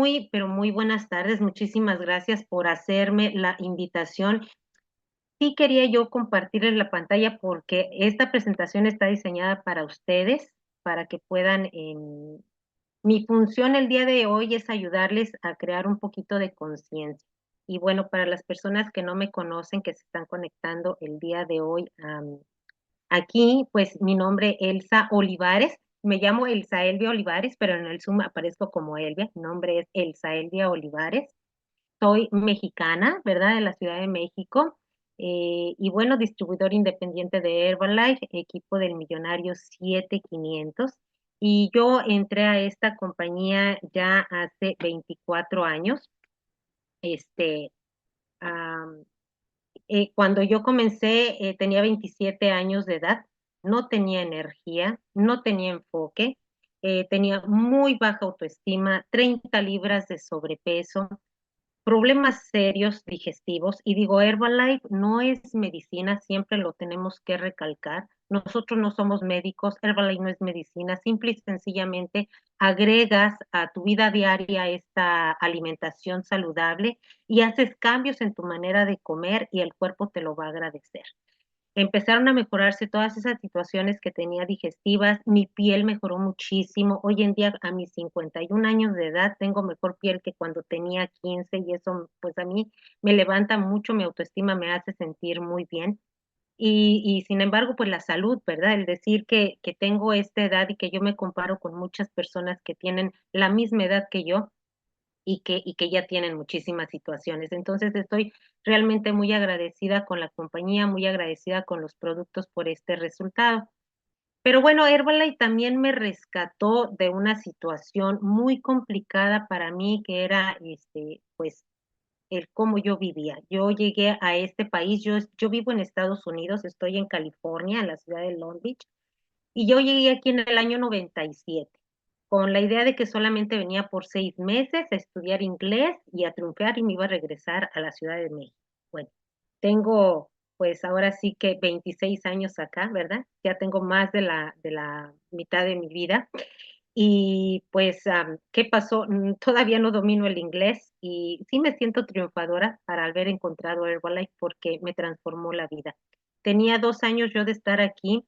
muy, pero muy buenas tardes. Muchísimas gracias por hacerme la invitación. Sí quería yo compartirles la pantalla porque esta presentación está diseñada para ustedes, para que puedan, mi función el día de hoy es ayudarles a crear un poquito de conciencia. Y bueno, para las personas que no me conocen, que se están conectando el día de hoy, aquí, pues mi nombre Elsa Olivares, me llamo Elsa Elvia Olivares, pero en el Zoom aparezco como Elvia, mi nombre es Elsa Elvia Olivares, soy mexicana, ¿verdad? De la Ciudad de México, y bueno, distribuidor independiente de Herbalife, equipo del millonario 7500, y yo entré a esta compañía ya hace 24 años, este, am, cuando yo comencé, tenía 27 años de edad, no tenía energía, no tenía enfoque, tenía muy baja autoestima, 30 libras de sobrepeso, problemas serios digestivos. Y digo, Herbalife no es medicina, siempre lo tenemos que recalcar. Nosotros no somos médicos, Herbalife no es medicina, simple y sencillamente agregas a tu vida diaria esta alimentación saludable y haces cambios en tu manera de comer y el cuerpo te lo va a agradecer. Empezaron a mejorarse todas esas situaciones que tenía digestivas, mi piel mejoró muchísimo. Hoy en día, a mis 51 años de edad, tengo mejor piel que cuando tenía 15 y eso, pues a mí me levanta mucho, mi autoestima me hace sentir muy bien. Y sin embargo, pues la salud, ¿verdad? El decir que tengo esta edad y que yo me comparo con muchas personas que tienen la misma edad que yo, y que ya tienen muchísimas situaciones. Entonces, estoy realmente muy agradecida con la compañía, muy agradecida con los productos por este resultado. Pero bueno, Herbalife también me rescató de una situación muy complicada para mí, que era, pues, el cómo yo vivía. Yo llegué a este país, yo vivo en Estados Unidos, estoy en California, en la ciudad de Long Beach, y yo llegué aquí en el año 97, con la idea de que solamente venía por 6 meses a estudiar inglés y a triunfar y me iba a regresar a la Ciudad de México. Bueno, tengo pues ahora sí que 26 años acá, ¿verdad? Ya tengo más de la mitad de mi vida. Y pues, ¿qué pasó? Todavía no domino el inglés y sí me siento triunfadora para haber encontrado Herbalife porque me transformó la vida. Tenía 2 años yo de estar aquí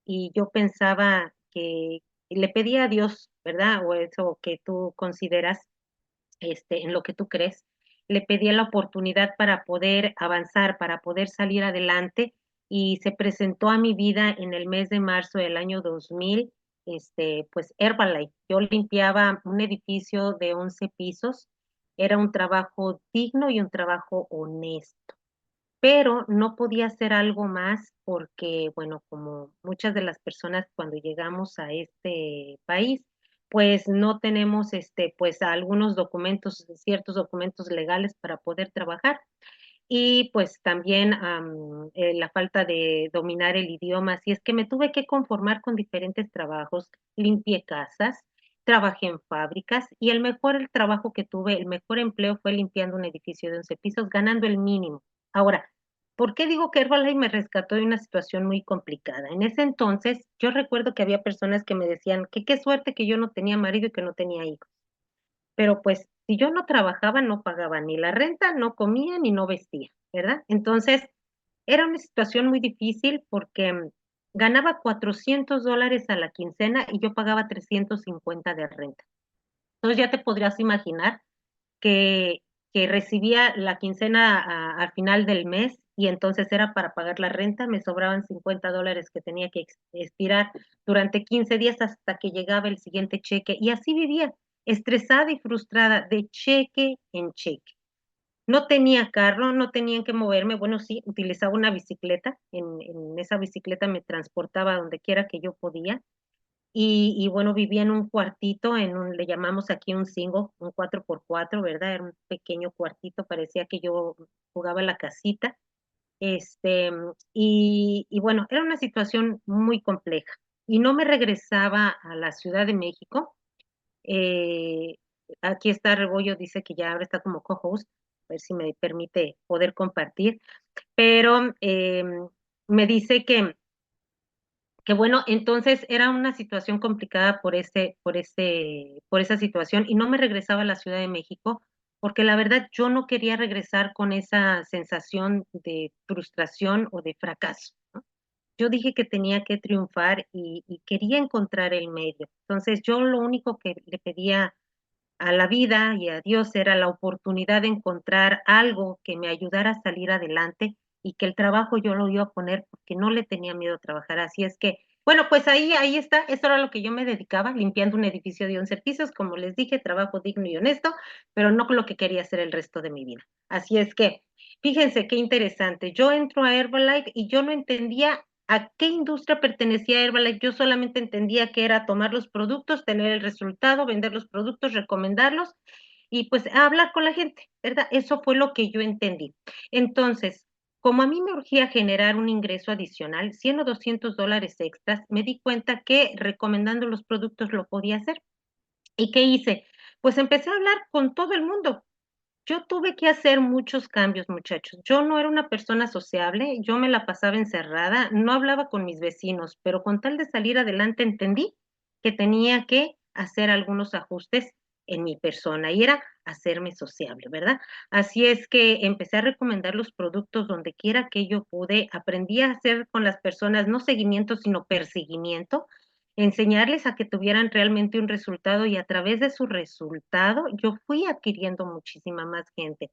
y yo pensaba que le pedía a Dios, ¿verdad? O eso que tú consideras, en lo que tú crees, le pedía la oportunidad para poder avanzar, para poder salir adelante y se presentó a mi vida en el mes de marzo del año 2000, pues Herbalife. Yo limpiaba un edificio de 11 pisos, era un trabajo digno y un trabajo honesto, pero no podía hacer algo más porque, bueno, como muchas de las personas cuando llegamos a este país, pues no tenemos, pues algunos documentos, ciertos documentos legales para poder trabajar. Y pues también la falta de dominar el idioma, así es que me tuve que conformar con diferentes trabajos, limpié casas, trabajé en fábricas y el mejor trabajo que tuve, el mejor empleo fue limpiando un edificio de 11 pisos, ganando el mínimo. Ahora, ¿por qué digo que Herbalife me rescató de una situación muy complicada? En ese entonces, yo recuerdo que había personas que me decían que qué suerte que yo no tenía marido y que no tenía hijos. Pero, pues, si yo no trabajaba, no pagaba ni la renta, no comía ni no vestía, ¿verdad? Entonces, era una situación muy difícil porque, ganaba $400 a la quincena y yo pagaba 350 de renta. Entonces, ya te podrías imaginar que recibía la quincena a final del mes y entonces era para pagar la renta, me sobraban $50 que tenía que estirar durante 15 días hasta que llegaba el siguiente cheque y así vivía, estresada y frustrada de cheque en cheque. No tenía carro, no tenía en qué moverme, bueno, sí, utilizaba una bicicleta, en esa bicicleta me transportaba donde quiera que yo podía, y bueno, vivía en un cuartito, le llamamos aquí un single, un 4x4, ¿verdad? Era un pequeño cuartito, parecía que yo jugaba a la casita. Y bueno, era una situación muy compleja. Y no me regresaba a la Ciudad de México. eh, Aquí está Rebollo, dice que ya ahora está como co-host, a ver si me permite poder compartir, pero me dice Que bueno, entonces era una situación complicada por esa situación y no me regresaba a la Ciudad de México, porque la verdad yo no quería regresar con esa sensación de frustración o de fracaso, ¿no? Yo dije que tenía que triunfar y quería encontrar el medio. Entonces yo lo único que le pedía a la vida y a Dios era la oportunidad de encontrar algo que me ayudara a salir adelante y que el trabajo yo lo iba a poner porque no le tenía miedo a trabajar. Así es que, bueno, pues ahí está, eso era lo que yo me dedicaba, limpiando un edificio de 11 pisos, como les dije, trabajo digno y honesto, pero no lo que quería hacer el resto de mi vida. Así es que, fíjense qué interesante, yo entro a Herbalife y yo no entendía a qué industria pertenecía Herbalife, yo solamente entendía que era tomar los productos, tener el resultado, vender los productos, recomendarlos y pues hablar con la gente, ¿verdad? Eso fue lo que yo entendí. Entonces, como a mí me urgía generar un ingreso adicional, 100 o $200 extras, me di cuenta que recomendando los productos lo podía hacer. ¿Y qué hice? Pues empecé a hablar con todo el mundo. Yo tuve que hacer muchos cambios, muchachos. Yo no era una persona sociable, yo me la pasaba encerrada, no hablaba con mis vecinos, pero con tal de salir adelante entendí que tenía que hacer algunos ajustes en mi persona y era hacerme sociable, ¿verdad? Así es que empecé a recomendar los productos donde quiera que yo pude, aprendí a hacer con las personas no seguimiento, sino perseguimiento, enseñarles a que tuvieran realmente un resultado y a través de su resultado yo fui adquiriendo muchísima más gente.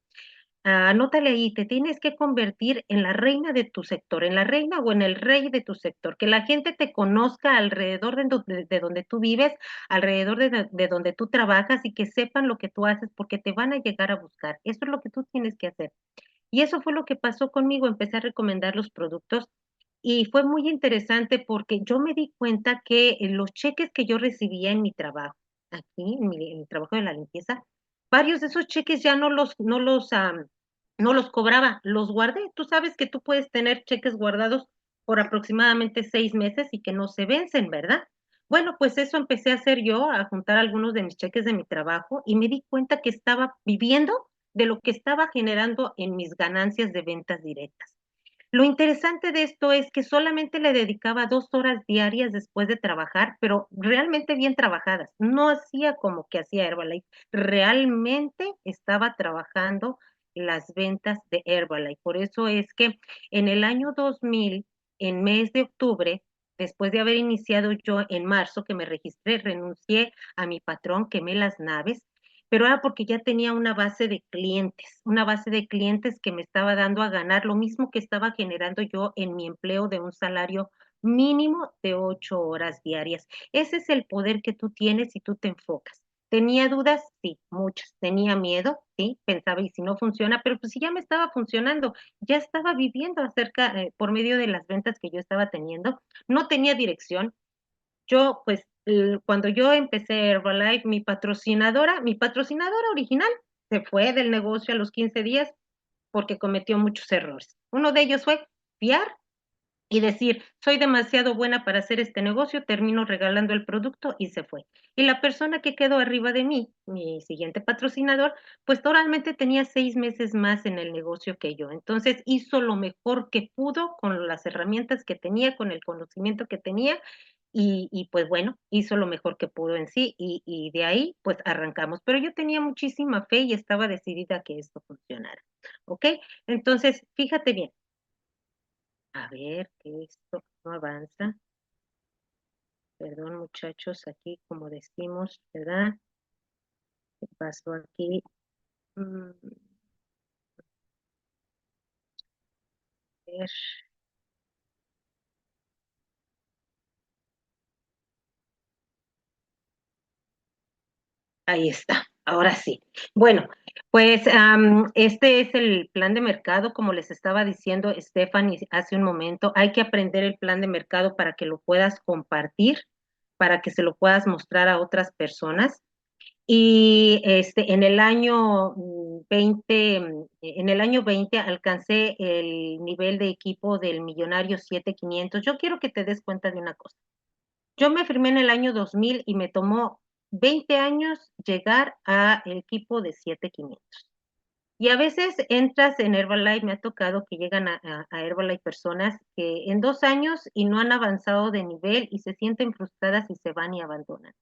Anótale ahí, te tienes que convertir en la reina de tu sector, en la reina o en el rey de tu sector, que la gente te conozca alrededor de donde tú vives, alrededor de donde tú trabajas y que sepan lo que tú haces porque te van a llegar a buscar. Eso es lo que tú tienes que hacer. Y eso fue lo que pasó conmigo, empecé a recomendar los productos y fue muy interesante porque yo me di cuenta que los cheques que yo recibía en mi trabajo, aquí, en mi trabajo de la limpieza, varios de esos cheques ya no los cobraba, los guardé. Tú sabes que tú puedes tener cheques guardados por aproximadamente 6 meses y que no se vencen, ¿verdad? Bueno, pues eso empecé a hacer yo, a juntar algunos de mis cheques de mi trabajo y me di cuenta que estaba viviendo de lo que estaba generando en mis ganancias de ventas directas. Lo interesante de esto es que solamente le dedicaba 2 horas diarias después de trabajar, pero realmente bien trabajadas. No hacía como que hacía Herbalife, realmente estaba trabajando las ventas de Herbalife. Por eso es que en el año 2000, en mes de octubre, después de haber iniciado yo en marzo, que me registré, renuncié a mi patrón, quemé las naves, pero era porque ya tenía una base de clientes que me estaba dando a ganar lo mismo que estaba generando yo en mi empleo de un salario mínimo de 8 horas diarias. Ese es el poder que tú tienes si tú te enfocas. ¿Tenía dudas? Sí, muchas. ¿Tenía miedo? Sí, pensaba, ¿y si no funciona? Pero pues si ya me estaba funcionando, ya estaba viviendo por medio de las ventas que yo estaba teniendo. No tenía dirección, yo, pues, cuando yo empecé Herbalife, mi patrocinadora original se fue del negocio a los 15 días porque cometió muchos errores. Uno de ellos fue fiar y decir, soy demasiado buena para hacer este negocio, termino regalando el producto y se fue. Y la persona que quedó arriba de mí, mi siguiente patrocinador, pues totalmente tenía 6 meses más en el negocio que yo. Entonces hizo lo mejor que pudo con las herramientas que tenía, con el conocimiento que tenía y pues bueno, hizo lo mejor que pudo en sí y de ahí pues arrancamos. Pero yo tenía muchísima fe y estaba decidida a que esto funcionara. ¿Ok? Entonces, fíjate bien. A ver, que esto no avanza. Perdón, muchachos, aquí como decimos, ¿verdad? ¿Qué pasó aquí? Mm, a ver, ahí está, ahora sí. Bueno, pues este es el plan de mercado, como les estaba diciendo Stephanie hace un momento. Hay que aprender el plan de mercado para que lo puedas compartir, para que se lo puedas mostrar a otras personas. Y en el año 20, en el año 20 alcancé el nivel de equipo del Millonario 7500. Yo quiero que te des cuenta de una cosa. Yo me firmé en el año 2000 y me tomó 20 años llegar a el equipo de 7500. Y a veces entras en Herbalife, me ha tocado que llegan a Herbalife personas que en 2 años y no han avanzado de nivel y se sienten frustradas y se van y abandonan.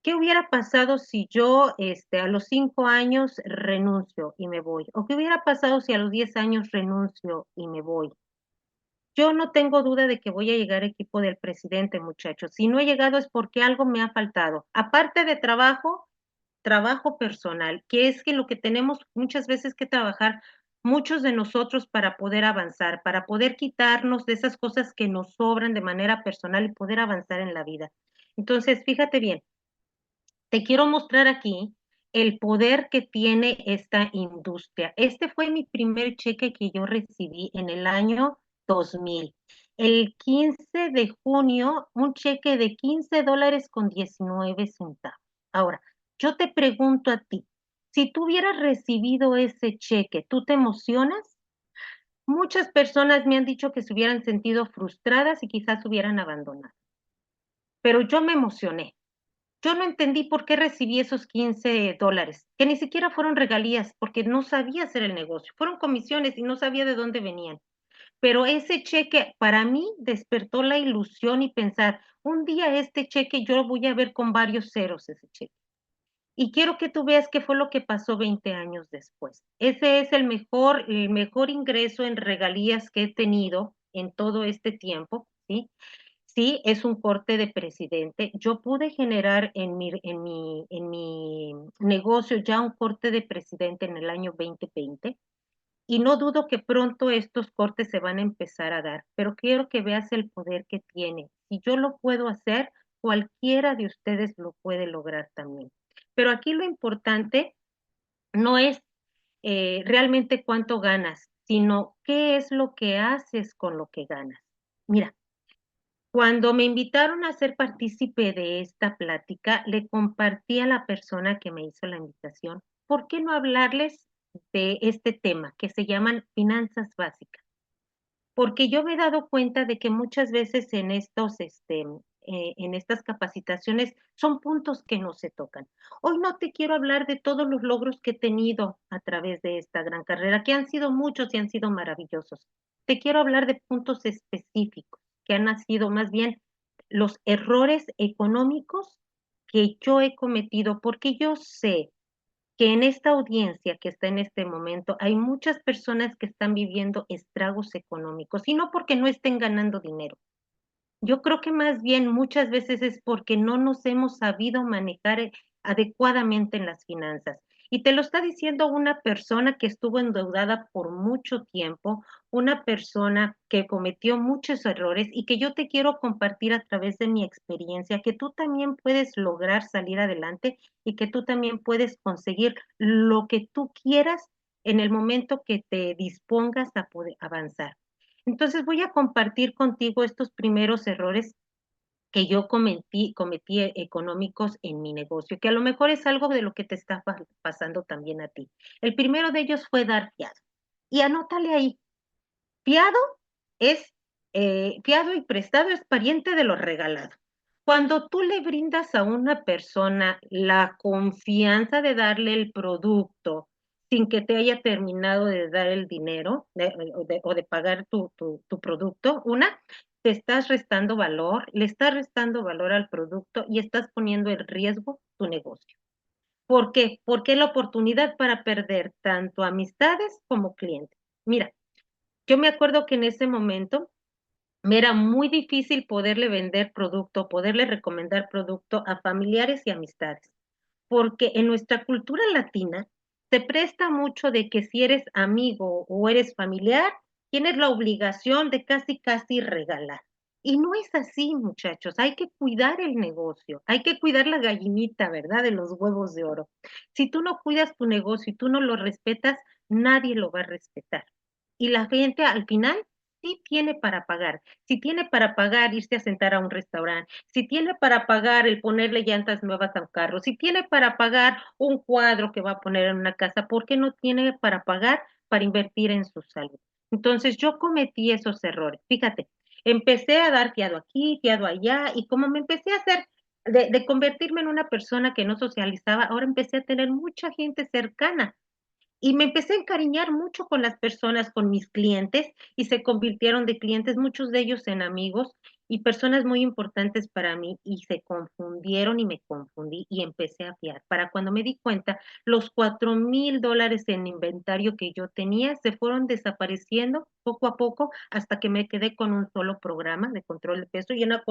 ¿Qué hubiera pasado si yo a los 5 años renuncio y me voy? ¿O qué hubiera pasado si a los 10 años renuncio y me voy? Yo no tengo duda de que voy a llegar al equipo del presidente, muchachos. Si no he llegado es porque algo me ha faltado. Aparte de trabajo, trabajo personal, que es que lo que tenemos muchas veces que trabajar muchos de nosotros para poder avanzar, para poder quitarnos de esas cosas que nos sobran de manera personal y poder avanzar en la vida. Entonces, fíjate bien, te quiero mostrar aquí el poder que tiene esta industria. Este fue mi primer cheque que yo recibí en el año 2000. El 15 de junio, un cheque de $15.19. Ahora, yo te pregunto a ti, si tú hubieras recibido ese cheque, ¿tú te emocionas? Muchas personas me han dicho que se hubieran sentido frustradas y quizás hubieran abandonado, pero yo me emocioné. Yo no entendí por qué recibí esos $15, que ni siquiera fueron regalías, porque no sabía hacer el negocio. Fueron comisiones y no sabía de dónde venían. Pero ese cheque para mí despertó la ilusión y pensar, un día este cheque yo lo voy a ver con varios ceros ese cheque. Y quiero que tú veas qué fue lo que pasó 20 años después. Ese es el mejor ingreso en regalías que he tenido en todo este tiempo, ¿sí? Sí, es un corte de presidente. Yo pude generar en mi negocio ya un corte de presidente en el año 2020 y no dudo que pronto estos cortes se van a empezar a dar, pero quiero que veas el poder que tiene. Si yo lo puedo hacer, cualquiera de ustedes lo puede lograr también. Pero aquí lo importante no es realmente cuánto ganas, sino qué es lo que haces con lo que ganas. Mira, cuando me invitaron a ser partícipe de esta plática, le compartí a la persona que me hizo la invitación, ¿por qué no hablarles de este tema que se llaman finanzas básicas? Porque yo me he dado cuenta de que muchas veces en estas capacitaciones son puntos que no se tocan. Hoy no te quiero hablar de todos los logros que he tenido a través de esta gran carrera, que han sido muchos y han sido maravillosos. Te quiero hablar de puntos específicos, que han sido más bien los errores económicos que yo he cometido, porque yo sé que en esta audiencia que está en este momento hay muchas personas que están viviendo estragos económicos y no porque no estén ganando dinero. Yo creo que más bien muchas veces es porque no nos hemos sabido manejar adecuadamente en las finanzas. Y te lo está diciendo una persona que estuvo endeudada por mucho tiempo, una persona que cometió muchos errores y que yo te quiero compartir a través de mi experiencia, que tú también puedes lograr salir adelante y que tú también puedes conseguir lo que tú quieras en el momento que te dispongas a poder avanzar. Entonces voy a compartir contigo estos primeros errores que yo cometí económicos en mi negocio, que a lo mejor es algo de lo que te está pasando también a ti. El primero de ellos fue dar fiado. Y anótale ahí, fiado fiado y prestado es pariente de lo regalado. Cuando tú le brindas a una persona la confianza de darle el producto sin que te haya terminado de dar el dinero o de pagar tu producto, te estás restando valor, le estás restando valor al producto y estás poniendo en riesgo tu negocio. ¿Por qué? Porque es la oportunidad para perder tanto amistades como clientes. Mira, yo me acuerdo que en ese momento me era muy difícil poderle vender producto, poderle recomendar producto a familiares y amistades, porque en nuestra cultura latina se presta mucho de que si eres amigo o eres familiar, tienes la obligación de casi casi regalar. Y no es así, muchachos. Hay que cuidar el negocio, hay que cuidar la gallinita, ¿verdad? De los huevos de oro. Si tú no cuidas tu negocio y tú no lo respetas, nadie lo va a respetar. Y la gente al final sí tiene para pagar. Si tiene para pagar irse a sentar a un restaurante, si tiene para pagar el ponerle llantas nuevas a un carro, si tiene para pagar un cuadro que va a poner en una casa, ¿por qué no tiene para pagar para invertir en su salud? Entonces yo cometí esos errores. Fíjate, empecé a dar fiado aquí, fiado allá, y como me empecé a hacer, de convertirme en una persona que no socializaba, ahora empecé a tener mucha gente cercana Y me empecé a encariñar mucho con las personas, con mis clientes, y se convirtieron de clientes, muchos de ellos en amigos y personas muy importantes para mí, y se confundieron y me confundí y empecé a fiar. Para cuando me di cuenta, los $4,000 en inventario que yo tenía se fueron desapareciendo poco a poco hasta que me quedé con un solo programa de control de peso y una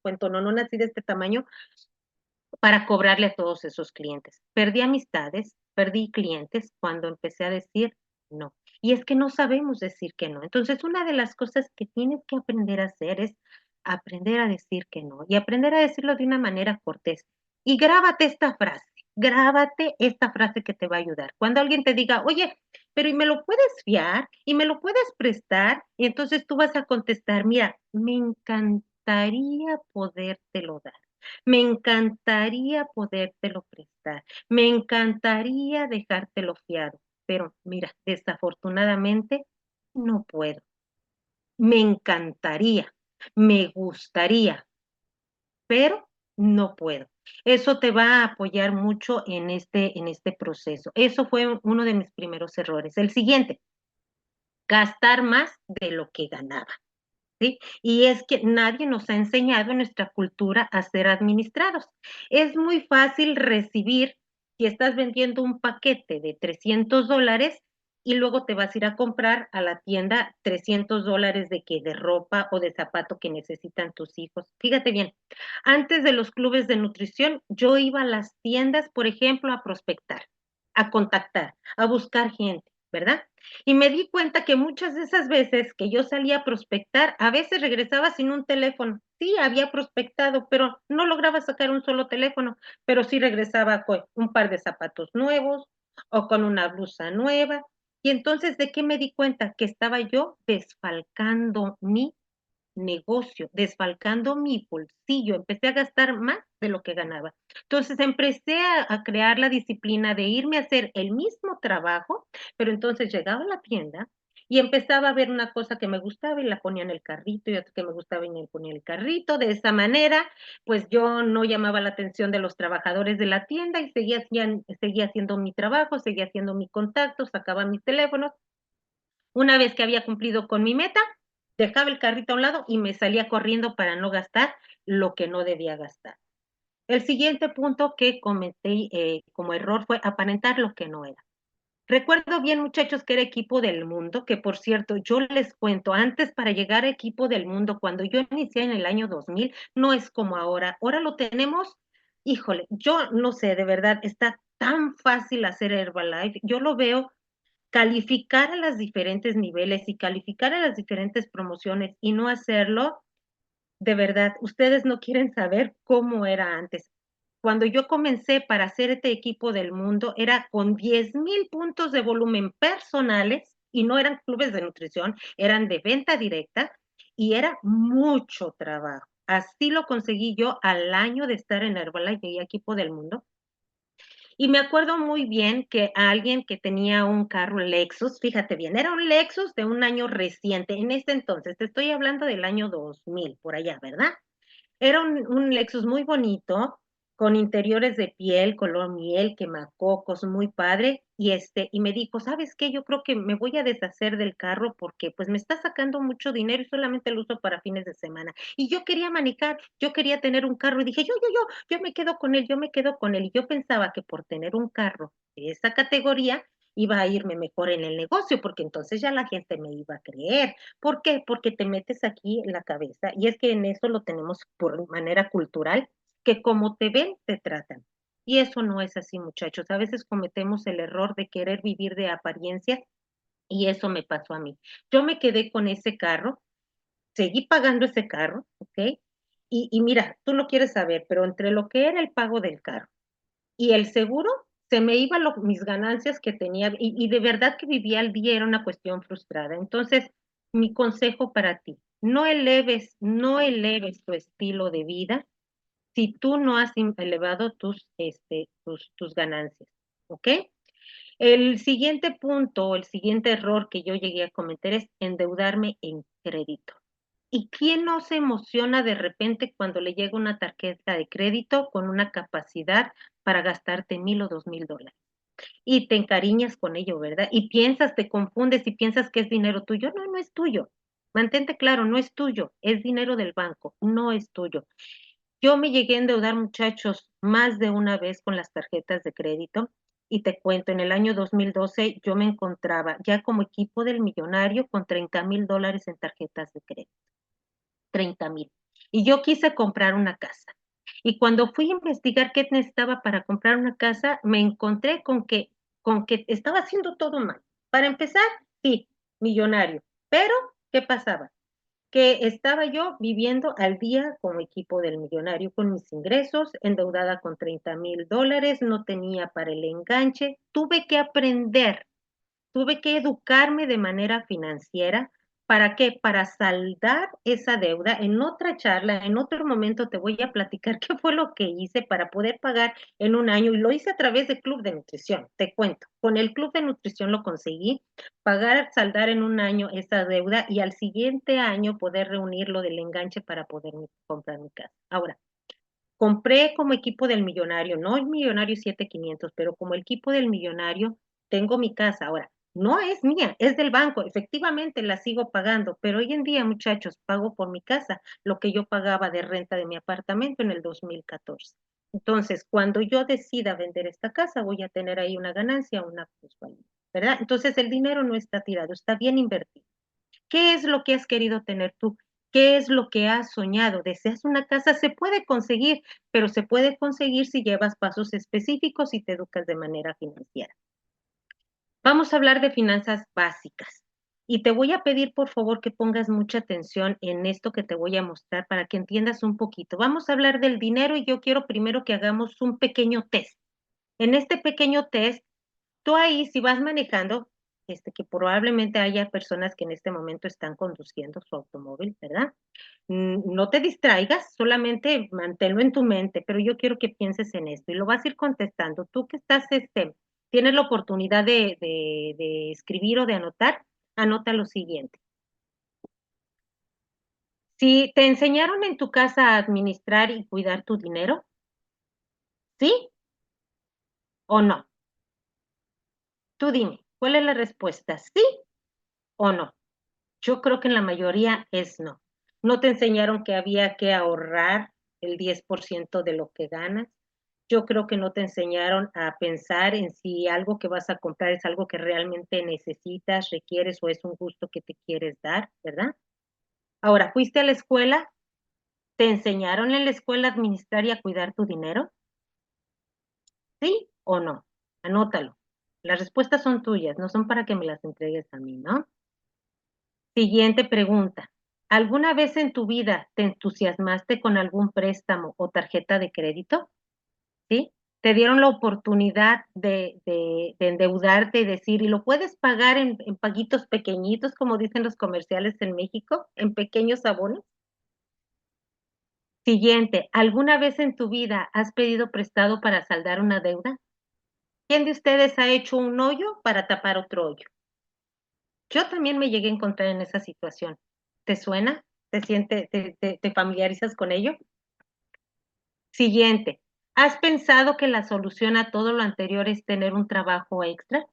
cuentononona así de este tamaño para cobrarle a todos esos clientes. Perdí amistades, perdí clientes cuando empecé a decir no. Y es que no sabemos decir que no. Entonces, una de las cosas que tienes que aprender a hacer es aprender a decir que no y aprender a decirlo de una manera cortés. Y grábate esta frase que te va a ayudar. Cuando alguien te diga, oye, pero ¿y me lo puedes fiar? ¿Y me lo puedes prestar? Y entonces tú vas a contestar, mira, me encantaría podértelo dar. Me encantaría podértelo prestar, me encantaría dejártelo fiado, pero mira, desafortunadamente no puedo. Me encantaría, me gustaría, pero no puedo. Eso te va a apoyar mucho en este proceso. Eso fue uno de mis primeros errores. El siguiente, gastar más de lo que ganaba. ¿Sí? Y es que nadie nos ha enseñado en nuestra cultura a ser administrados. Es muy fácil recibir, si estás vendiendo un paquete de $300 y luego te vas a ir a comprar a la tienda $300 de que de ropa o de zapato que necesitan tus hijos. Fíjate bien, antes de los clubes de nutrición, yo iba a las tiendas, por ejemplo, a prospectar, a contactar, a buscar gente, ¿verdad? Y me di cuenta que muchas de esas veces que yo salía a prospectar, a veces regresaba sin un teléfono. Sí, había prospectado, pero no lograba sacar un solo teléfono, pero sí regresaba con un par de zapatos nuevos o con una blusa nueva. Y entonces, ¿de qué me di cuenta? Que estaba yo desfalcando mi negocio, desfalcando mi bolsillo, empecé a gastar más de lo que ganaba. Entonces empecé a crear la disciplina de irme a hacer el mismo trabajo, pero entonces llegaba a la tienda y empezaba a ver una cosa que me gustaba y la ponía en el carrito y otra que me gustaba y me ponía en el carrito. De esa manera, pues yo no llamaba la atención de los trabajadores de la tienda y seguía haciendo mi trabajo, seguía haciendo mi contacto, sacaba mis teléfonos. Una vez que había cumplido con mi meta, dejaba el carrito a un lado y me salía corriendo para no gastar lo que no debía gastar. El siguiente punto que cometí como error fue aparentar lo que no era. Recuerdo bien, muchachos, que era equipo del mundo, que por cierto, yo les cuento, antes para llegar a equipo del mundo, cuando yo inicié en el año 2000, no es como ahora. Ahora lo tenemos, híjole, yo no sé, de verdad, está tan fácil hacer Herbalife. Yo lo veo calificar a los diferentes niveles y calificar a las diferentes promociones y no hacerlo, de verdad, ustedes no quieren saber cómo era antes. Cuando yo comencé para hacer este equipo del mundo, era con 10,000 puntos de volumen personales y no eran clubes de nutrición, eran de venta directa y era mucho trabajo. Así lo conseguí yo al año de estar en Herbalife y equipo del mundo. Y me acuerdo muy bien que alguien que tenía un carro Lexus, fíjate bien, era un Lexus de un año reciente, en ese entonces, te estoy hablando del año 2000 por allá, ¿verdad? Era un Lexus muy bonito, con interiores de piel, color miel, quemacocos, muy padre, y me dijo: "¿Sabes qué? Yo creo que me voy a deshacer del carro porque, pues, me está sacando mucho dinero y solamente lo uso para fines de semana". Y yo quería manejar, yo quería tener un carro, y dije: Yo me quedo con él, yo me quedo con él". Y yo pensaba que por tener un carro de esa categoría iba a irme mejor en el negocio, porque entonces ya la gente me iba a creer. ¿Por qué? Porque te metes aquí en la cabeza, y es que en eso lo tenemos por manera cultural, que como te ven, te tratan. Y eso no es así, muchachos. A veces cometemos el error de querer vivir de apariencias y eso me pasó a mí. Yo me quedé con ese carro, seguí pagando ese carro, ¿ok? Y mira, tú lo quieres saber, pero entre lo que era el pago del carro y el seguro, se me iban mis ganancias que tenía y de verdad que vivía al día, era una cuestión frustrada. Entonces, mi consejo para ti, no eleves tu estilo de vida si tú no has elevado tus ganancias, ¿ok? El siguiente punto, el siguiente error que yo llegué a cometer es endeudarme en crédito. ¿Y quién no se emociona de repente cuando le llega una tarjeta de crédito con una capacidad para gastarte $1,000 o $2,000? y te encariñas con ello, ¿verdad? Y piensas, te confundes y piensas que es dinero tuyo. No, no es tuyo. Mantente claro, no es tuyo, es dinero del banco, no es tuyo. Yo me llegué a endeudar, muchachos, más de una vez con las tarjetas de crédito y te cuento, en el año 2012 yo me encontraba ya como equipo del millonario con $30,000 en tarjetas de crédito, 30,000. Y yo quise comprar una casa. Y cuando fui a investigar qué necesitaba para comprar una casa, me encontré con que estaba haciendo todo mal. Para empezar, sí, millonario. Pero, ¿qué pasaba? Que estaba yo viviendo al día como equipo del millonario con mis ingresos, endeudada con $30,000, no tenía para el enganche. Tuve que educarme de manera financiera. ¿Para qué? Para saldar esa deuda. En otra charla, en otro momento te voy a platicar qué fue lo que hice para poder pagar en un año y lo hice a través del Club de Nutrición, te cuento. Con el Club de Nutrición lo conseguí, pagar, saldar en un año esa deuda y al siguiente año poder reunir lo del enganche para poder comprar mi casa. Ahora, compré como equipo del millonario, no el millonario 7500, pero como equipo del millonario tengo mi casa. Ahora, no es mía, es del banco. Efectivamente la sigo pagando, pero hoy en día, muchachos, pago por mi casa lo que yo pagaba de renta de mi apartamento en el 2014. Entonces, cuando yo decida vender esta casa, voy a tener ahí una ganancia, una plusvalía, ¿verdad? Entonces, el dinero no está tirado, está bien invertido. ¿Qué es lo que has querido tener tú? ¿Qué es lo que has soñado? ¿Deseas una casa? Se puede conseguir, pero se puede conseguir si llevas pasos específicos y te educas de manera financiera. Vamos a hablar de finanzas básicas. Y te voy a pedir, por favor, que pongas mucha atención en esto que te voy a mostrar para que entiendas un poquito. Vamos a hablar del dinero y yo quiero primero que hagamos un pequeño test. En este pequeño test, tú ahí, si vas manejando, que probablemente haya personas que en este momento están conduciendo su automóvil, ¿verdad? No te distraigas, solamente manténlo en tu mente, pero yo quiero que pienses en esto y lo vas a ir contestando. Tú que estás, tienes la oportunidad de escribir o de anotar, anota lo siguiente. Si te enseñaron en tu casa a administrar y cuidar tu dinero, ¿sí o no? Tú dime, ¿cuál es la respuesta? ¿Sí o no? Yo creo que en la mayoría es no. No te enseñaron que había que ahorrar el 10% de lo que ganas. Yo creo que no te enseñaron a pensar en si algo que vas a comprar es algo que realmente necesitas, requieres o es un gusto que te quieres dar, ¿verdad? Ahora, ¿fuiste a la escuela? ¿Te enseñaron en la escuela a administrar y a cuidar tu dinero? ¿Sí o no? Anótalo. Las respuestas son tuyas, no son para que me las entregues a mí, ¿no? Siguiente pregunta. ¿Alguna vez en tu vida te entusiasmaste con algún préstamo o tarjeta de crédito? ¿Sí? Te dieron la oportunidad de endeudarte y decir, y lo puedes pagar en paguitos pequeñitos, como dicen los comerciales en México, en pequeños abonos. Siguiente, ¿alguna vez en tu vida has pedido prestado para saldar una deuda? ¿Quién de ustedes ha hecho un hoyo para tapar otro hoyo? Yo también me llegué a encontrar en esa situación. ¿Te suena? ¿Te familiarizas con ello? Siguiente. ¿Has pensado que la solución a todo lo anterior es tener un trabajo extra?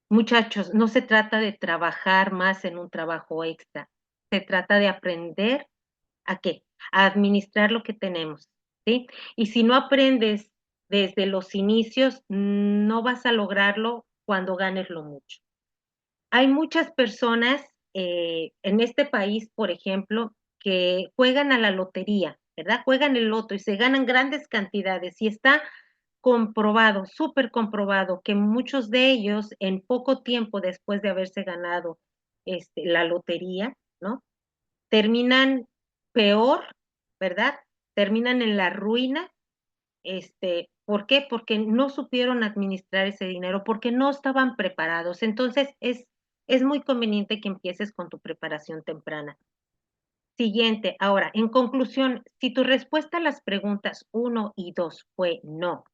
Muchachos, no se trata de trabajar más en un trabajo extra. Se trata de aprender ¿a qué? A administrar lo que tenemos, ¿sí? Y si no aprendes desde los inicios, no vas a lograrlo cuando ganes lo mucho. Hay muchas personas en este país, por ejemplo, que juegan a la lotería, ¿verdad? Juegan el loto y se ganan grandes cantidades y está comprobado, súper comprobado, que muchos de ellos en poco tiempo después de haberse ganado la lotería, ¿no? Terminan peor, ¿verdad? Terminan en la ruina. ¿Por qué? Porque no supieron administrar ese dinero, porque no estaban preparados. Entonces, es muy conveniente que empieces con tu preparación temprana. Siguiente, ahora, en conclusión, si tu respuesta a las preguntas uno y 2 fue no,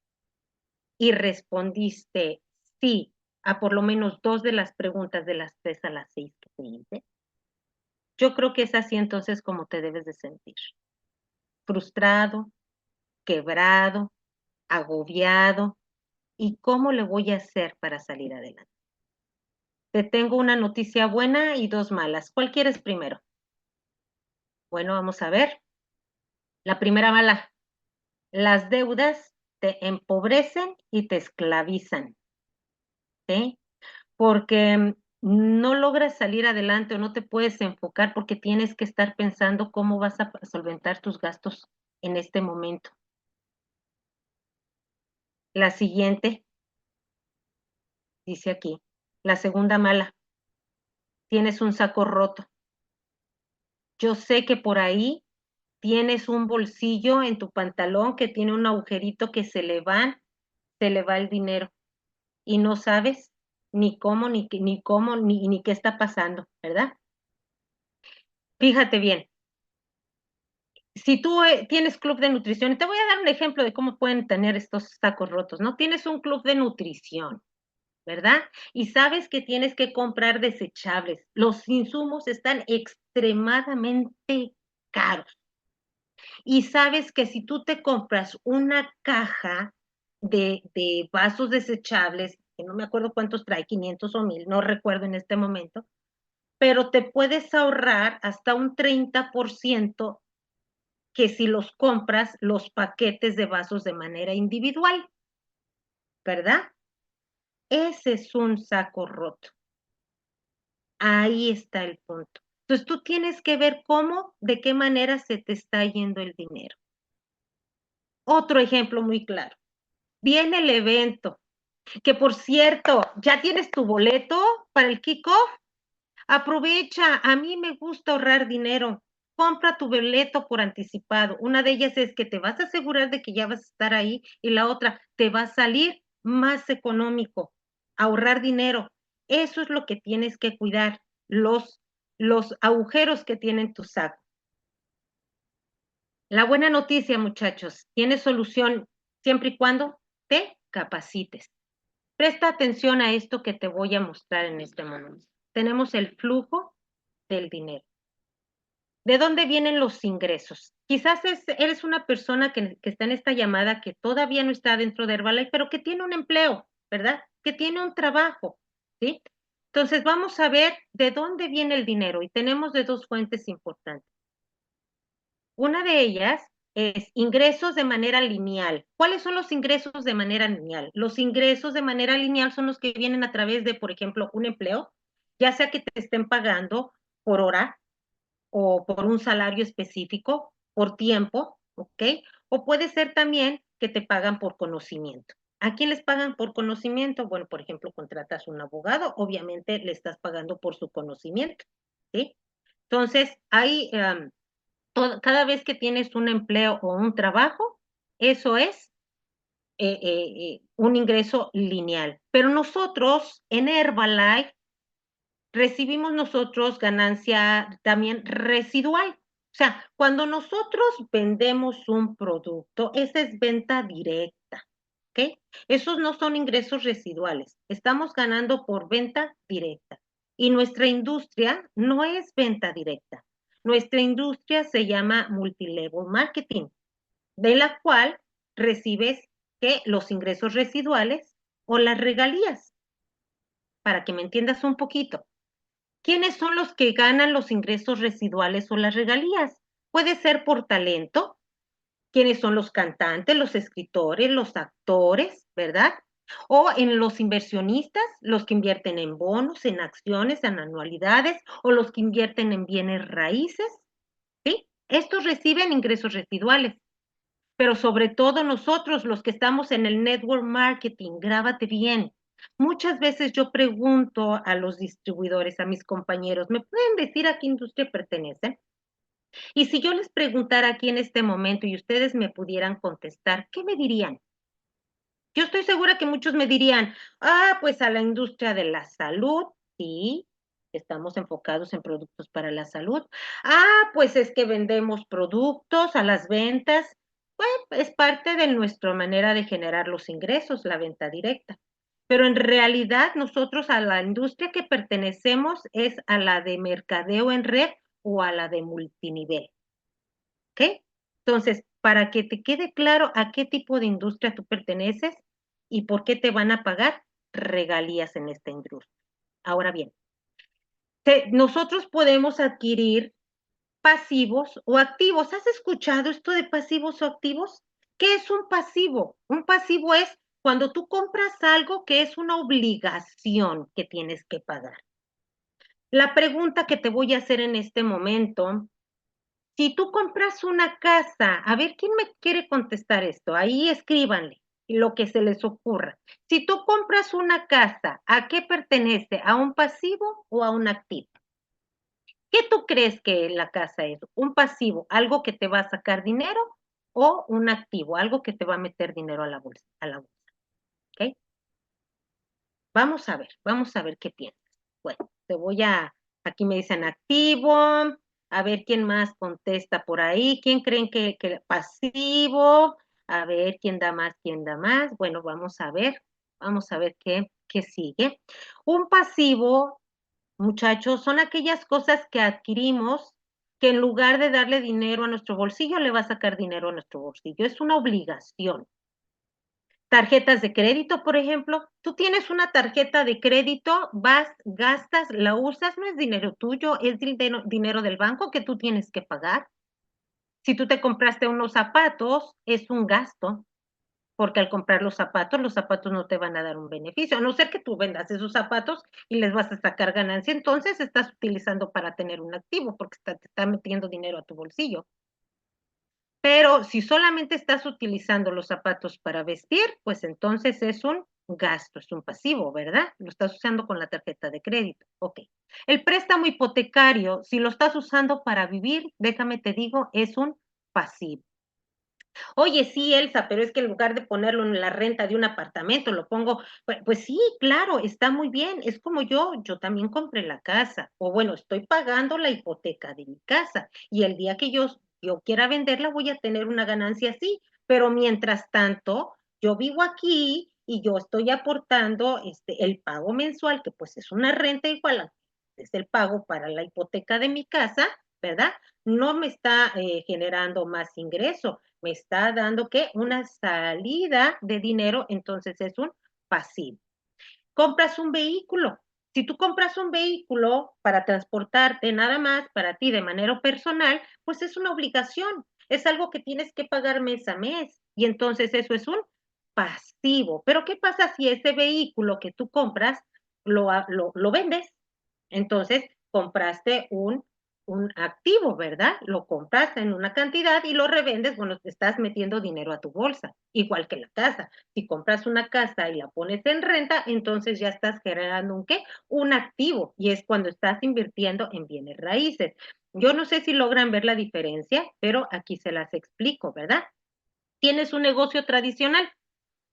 y respondiste sí a por lo menos 2 de las preguntas de las 3 a las 6 que te hice, yo creo que es así entonces como te debes de sentir. Frustrado, quebrado, agobiado, ¿Y cómo le voy a hacer para salir adelante? Te tengo una noticia buena y dos malas. ¿Cuál quieres primero? Bueno, vamos a ver. La primera mala, las deudas te empobrecen y te esclavizan, ¿sí? Porque no logras salir adelante o no te puedes enfocar porque tienes que estar pensando cómo vas a solventar tus gastos en este momento. La siguiente, dice aquí, la segunda mala, tienes un saco roto. Yo sé que por ahí tienes un bolsillo en tu pantalón que tiene un agujerito que se le va el dinero y no sabes ni cómo, ni qué está pasando, ¿verdad? Fíjate bien, si tú tienes club de nutrición, y te voy a dar un ejemplo de cómo pueden tener estos sacos rotos, ¿no? Tienes un club de nutrición, ¿verdad? Y sabes que tienes que comprar desechables. Los insumos están extremadamente caros. Y sabes que si tú te compras una caja de vasos desechables, que no me acuerdo cuántos trae, 500 o 1000, no recuerdo en este momento, pero te puedes ahorrar hasta un 30% que si los compras los paquetes de vasos de manera individual, ¿verdad? Ese es un saco roto. Ahí está el punto. Entonces tú tienes que ver cómo, de qué manera se te está yendo el dinero. Otro ejemplo muy claro. Viene el evento, que por cierto, ¿ya tienes tu boleto para el kickoff? Aprovecha, a mí me gusta ahorrar dinero. Compra tu boleto por anticipado. Una de ellas es que te vas a asegurar de que ya vas a estar ahí y la otra te va a salir más económico. Ahorrar dinero. Eso es lo que tienes que cuidar, los agujeros que tienen tu saco. La buena noticia, muchachos, tiene solución siempre y cuando te capacites. Presta atención a esto que te voy a mostrar en este momento. Tenemos el flujo del dinero. ¿De dónde vienen los ingresos? Quizás eres una persona que está en esta llamada que todavía no está dentro de Herbalife, pero que tiene un empleo, ¿verdad? Que tiene un trabajo, ¿sí? Entonces vamos a ver de dónde viene el dinero y tenemos de dos fuentes importantes. Una de ellas es ingresos de manera lineal. ¿Cuáles son los ingresos de manera lineal? Los ingresos de manera lineal son los que vienen a través de, por ejemplo, un empleo, ya sea que te estén pagando por hora o por un salario específico, por tiempo, ¿ok? O puede ser también que te pagan por conocimiento. ¿A quién les pagan por conocimiento? Bueno, por ejemplo, contratas un abogado, obviamente le estás pagando por su conocimiento, ¿sí? Entonces, hay cada vez que tienes un empleo o un trabajo, eso es un ingreso lineal. Pero nosotros en Herbalife recibimos nosotros ganancia también residual. O sea, cuando nosotros vendemos un producto, esa es venta directa, ¿ok? Esos no son ingresos residuales. Estamos ganando por venta directa. Y nuestra industria no es venta directa. Nuestra industria se llama multilevel marketing, de la cual recibes que los ingresos residuales o las regalías, para que me entiendas un poquito. ¿Quiénes son los que ganan los ingresos residuales o las regalías? Puede ser por talento. ¿Quiénes son los cantantes, los escritores, los actores, verdad? O en los inversionistas, los que invierten en bonos, en acciones, en anualidades, o los que invierten en bienes raíces, ¿sí? Estos reciben ingresos residuales. Pero sobre todo nosotros, los que estamos en el network marketing, grábate bien. Muchas veces yo pregunto a los distribuidores, a mis compañeros, ¿me pueden decir a qué industria pertenecen? Y si yo les preguntara aquí en este momento y ustedes me pudieran contestar, ¿qué me dirían? Yo estoy segura que muchos me dirían, pues a la industria de la salud, sí, estamos enfocados en productos para la salud. Pues es que vendemos productos a las ventas. Bueno, es parte de nuestra manera de generar los ingresos, la venta directa. Pero en realidad nosotros a la industria que pertenecemos es a la de mercadeo en red o a la de multinivel. ¿Ok? Entonces, para que te quede claro a qué tipo de industria tú perteneces, ¿Y por qué te van a pagar? Regalías en esta industria. Ahora bien, nosotros podemos adquirir pasivos o activos. ¿Has escuchado esto de pasivos o activos? ¿Qué es un pasivo? Un pasivo es cuando tú compras algo que es una obligación que tienes que pagar. La pregunta que te voy a hacer en este momento, si tú compras una casa, a ver quién me quiere contestar esto, ahí escríbanle lo que se les ocurra. Si tú compras una casa, ¿a qué pertenece? ¿A un pasivo o a un activo? ¿Qué tú crees que la casa es? ¿Un pasivo, algo que te va a sacar dinero o un activo, algo que te va a meter dinero a la bolsa? ¿Ok? Vamos a ver qué piensas. Bueno, aquí me dicen activo, a ver quién más contesta por ahí, quién creen que pasivo, a ver quién da más, quién da más. Bueno, vamos a ver qué sigue. Un pasivo, muchachos, son aquellas cosas que adquirimos que en lugar de darle dinero a nuestro bolsillo, le va a sacar dinero a nuestro bolsillo. Es una obligación. Tarjetas de crédito, por ejemplo, tú tienes una tarjeta de crédito, vas, gastas, la usas, no es dinero tuyo, es dinero del banco que tú tienes que pagar. Si tú te compraste unos zapatos, es un gasto, porque al comprar los zapatos no te van a dar un beneficio, a no ser que tú vendas esos zapatos y les vas a sacar ganancia, entonces estás utilizando para tener un activo, porque te está metiendo dinero a tu bolsillo. Pero si solamente estás utilizando los zapatos para vestir, pues entonces es un gasto, es un pasivo, ¿verdad? Lo estás usando con la tarjeta de crédito. Ok. El préstamo hipotecario, si lo estás usando para vivir, déjame te digo, es un pasivo. Oye, sí, Elsa, pero es que en lugar de ponerlo en la renta de un apartamento, lo pongo, pues sí, claro, está muy bien. Es como yo también compré la casa, o bueno, estoy pagando la hipoteca de mi casa, y el día que yo quiera venderla voy a tener una ganancia así, pero mientras tanto, yo vivo aquí y yo estoy aportando el pago mensual, que pues es una renta igual, es el pago para la hipoteca de mi casa, ¿verdad? No me está generando más ingreso, me está dando que una salida de dinero, entonces es un pasivo. Compras un vehículo. Si tú compras un vehículo para transportarte nada más para ti de manera personal, pues es una obligación, es algo que tienes que pagar mes a mes y entonces eso es un pasivo. Pero ¿qué pasa si ese vehículo que tú compras lo vendes? Entonces compraste un activo, ¿verdad? Lo compras en una cantidad y lo revendes, bueno, te estás metiendo dinero a tu bolsa, igual que la casa. Si compras una casa y la pones en renta, entonces ya estás generando un ¿qué? Un activo y es cuando estás invirtiendo en bienes raíces. Yo no sé si logran ver la diferencia, pero aquí se las explico, ¿verdad? Tienes un negocio tradicional,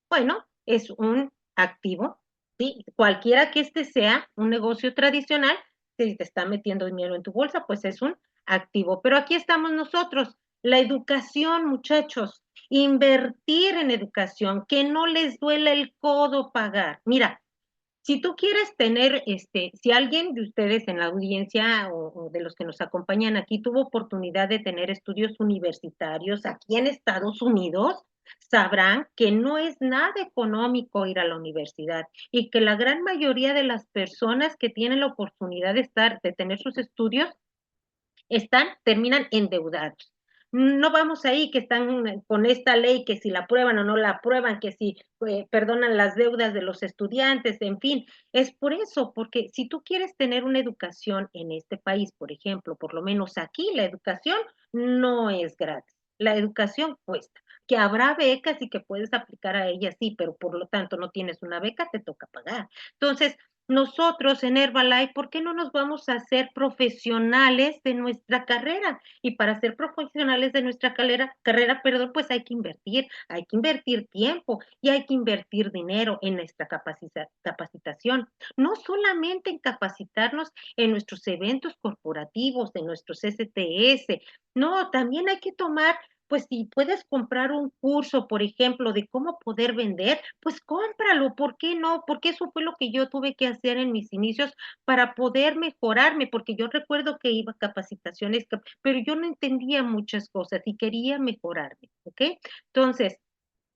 bueno, es un activo, ¿sí? Cualquiera que este sea un negocio tradicional, si te está metiendo dinero en tu bolsa, pues es un activo. Pero aquí estamos nosotros, la educación, muchachos, invertir en educación, que no les duela el codo pagar. Mira, si tú quieres tener, si alguien de ustedes en la audiencia o de los que nos acompañan aquí tuvo oportunidad de tener estudios universitarios aquí en Estados Unidos, sabrán que no es nada económico ir a la universidad y que la gran mayoría de las personas que tienen la oportunidad de tener sus estudios, terminan endeudados. No vamos ahí que están con esta ley, que si la aprueban o no la aprueban, que si perdonan las deudas de los estudiantes, en fin, es por eso, porque si tú quieres tener una educación en este país, por ejemplo, por lo menos aquí, la educación no es gratis, la educación cuesta, que habrá becas y que puedes aplicar a ellas, sí, pero por lo tanto no tienes una beca, te toca pagar. Entonces, nosotros en Herbalife, ¿por qué no nos vamos a hacer profesionales de nuestra carrera? Y para ser profesionales de nuestra carrera, perdón, pues hay que invertir tiempo y hay que invertir dinero en nuestra capacitación. No solamente en capacitarnos en nuestros eventos corporativos, en nuestros STS, no, también hay que tomar pues si puedes comprar un curso, por ejemplo, de cómo poder vender, pues cómpralo, ¿por qué no? Porque eso fue lo que yo tuve que hacer en mis inicios para poder mejorarme, porque yo recuerdo que iba a capacitaciones, pero yo no entendía muchas cosas y quería mejorarme, ¿ok? Entonces,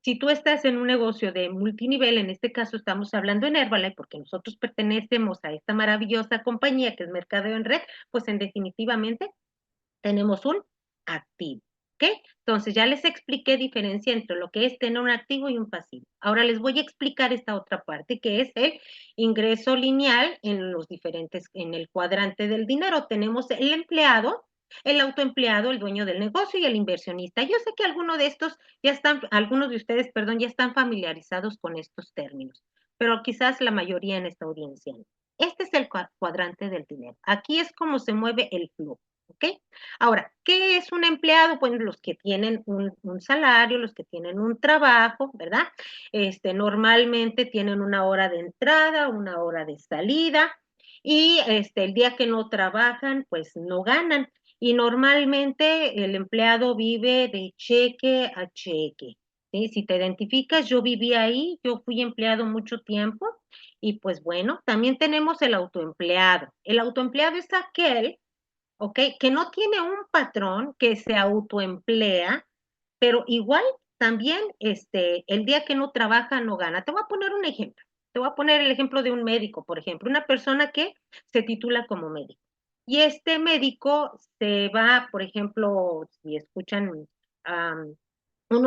Si tú estás en un negocio de multinivel, en este caso estamos hablando en Herbalife, porque nosotros pertenecemos a esta maravillosa compañía que es Mercadeo en Red, pues en definitivamente tenemos un activo, ¿ok? Entonces ya les expliqué diferencia entre lo que es tener un activo y un pasivo. Ahora les voy a explicar esta otra parte que es el ingreso lineal en los diferentes, en el cuadrante del dinero. Tenemos el empleado, el autoempleado, el dueño del negocio y el inversionista. Yo sé que algunos de estos ya están, algunos de ustedes, perdón, ya están familiarizados con estos términos, pero quizás la mayoría en esta audiencia no. Este es el cuadrante del dinero. Aquí es como se mueve el flujo, ¿ok? Ahora, ¿qué es un empleado? Pues los que tienen un salario, los que tienen un trabajo, ¿verdad? Normalmente tienen una hora de entrada, una hora de salida, y el día que no trabajan, pues no ganan. Y normalmente el empleado vive de cheque a cheque. ¿Sí? Si te identificas, yo viví ahí, yo fui empleado mucho tiempo, y pues bueno, también tenemos el autoempleado. El autoempleado es aquel, ¿ok? Que no tiene un patrón, que se autoemplea, pero igual también el día que no trabaja no gana. Te voy a poner un ejemplo. Te voy a poner el ejemplo de un médico, por ejemplo, una persona que se titula como médico. Y este médico se va, por ejemplo, si escuchan un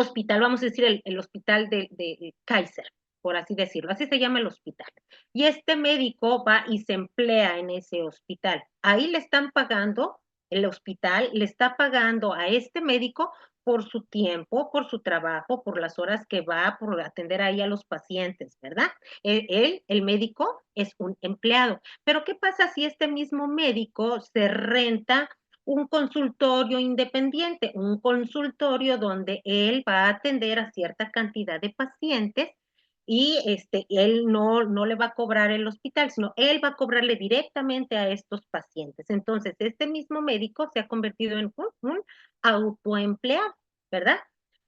hospital, vamos a decir el hospital de Kaiser, por así decirlo, así se llama el hospital. Y este médico va y se emplea en ese hospital. Ahí le están pagando, el hospital le está pagando a este médico por su tiempo, por su trabajo, por las horas que va, por atender ahí a los pacientes, ¿verdad? Él, el médico, es un empleado. Pero ¿qué pasa si este mismo médico se renta un consultorio independiente, un consultorio donde él va a atender a cierta cantidad de pacientes y él no le va a cobrar el hospital, sino él va a cobrarle directamente a estos pacientes? Entonces, este mismo médico se ha convertido en un autoempleado, ¿verdad?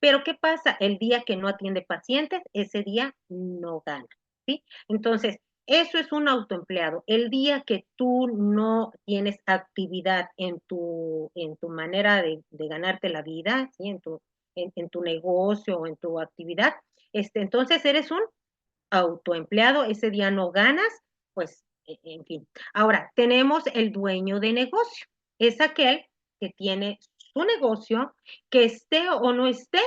Pero ¿qué pasa? El día que no atiende pacientes, ese día no gana, ¿sí? Entonces, eso es un autoempleado. El día que tú no tienes actividad en tu manera de ganarte la vida, ¿sí? En tu negocio o en tu actividad, entonces eres un autoempleado, ese día no ganas, pues, en fin. Ahora, tenemos el dueño de negocio. Es aquel que tiene su negocio, que esté o no esté,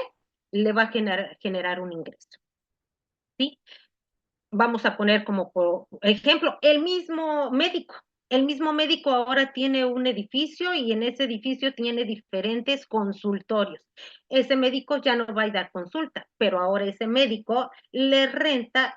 le va a generar un ingreso, ¿sí? Vamos a poner como por ejemplo, el mismo médico. El mismo médico ahora tiene un edificio y en ese edificio tiene diferentes consultorios. Ese médico ya no va a dar consulta, pero ahora ese médico le renta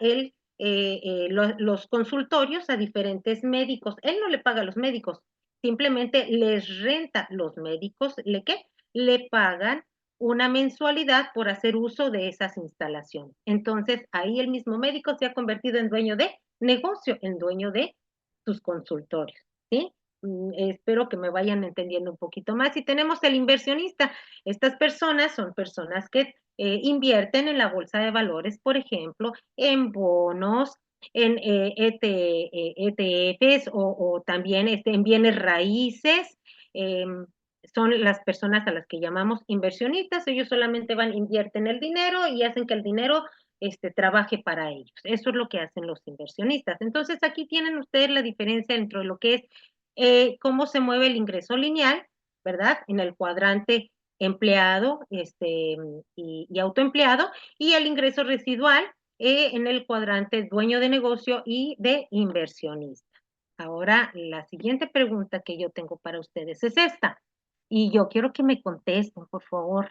los consultorios a diferentes médicos. Él no le paga a los médicos, simplemente les renta. Los médicos, ¿qué? Le pagan una mensualidad por hacer uso de esas instalaciones. Entonces, ahí el mismo médico se ha convertido en dueño de negocio, en dueño de sus consultorios, ¿sí? Espero que me vayan entendiendo un poquito más. Y tenemos el inversionista. Estas personas son personas que invierten en la bolsa de valores, por ejemplo, en bonos, en ETFs o también en bienes raíces. Son las personas a las que llamamos inversionistas. Ellos solamente van, invierten el dinero y hacen que el dinero trabaje para ellos. Eso es lo que hacen los inversionistas. Entonces, aquí tienen ustedes la diferencia entre lo que es cómo se mueve el ingreso lineal, ¿verdad? En el cuadrante empleado y autoempleado, y el ingreso residual en el cuadrante dueño de negocio y de inversionista. Ahora, la siguiente pregunta que yo tengo para ustedes es esta. Y yo quiero que me contesten, por favor.